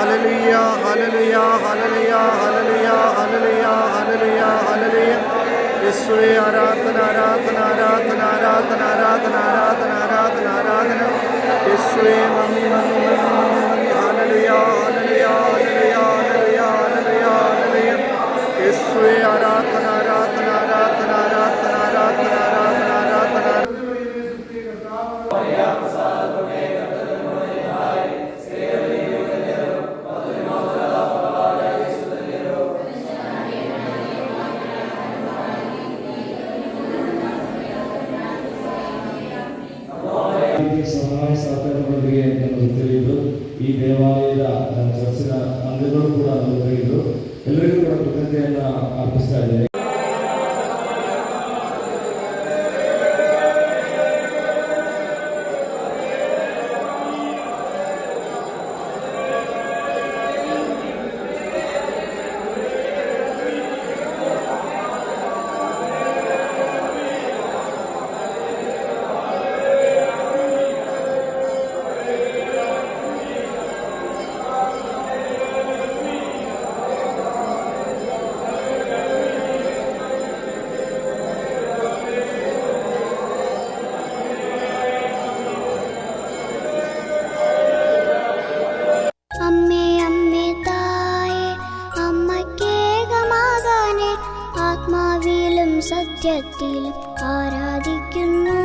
Hallelujah hallelujah hallelujah hallelujah hallelujah hallelujah hallelujah. യേശുവേ ആരാധന ആരാധന ആരാധന ആരാധന ആരാധന ആരാധന ആരാധന ആരാധന. യേശുവേ നന്ദി നന്ദി നന്ദി നന്ദി നന്ദി. Hallelujah hallelujah hallelujah hallelujah hallelujah hallelujah. യേശുവേ ആരാധന ആരാധന ആരാധന ആരാധന ആരാധന ആരാധന ആരാധന. ಸಹಾಯ ಸಹಕಾರದೊಂದಿಗೆ ನಮ್ಮನ್ನು ತಿಳಿದು ಈ ದೇವಾಲಯದ ಚರ್ಚಿನ ಅಂಗಗಳು ಕೂಡ ನಮ್ಮನ್ನು ತಿಳಿದು ಎಲ್ಲರಿಗೂ ಕೂಡ ಕೃತಜ್ಞತೆಯನ್ನು ಅರ್ಪಿಸ್ತಾ ಇದ್ದೇನೆ. സത്യത്തിലും ആരാധിക്കുന്നു.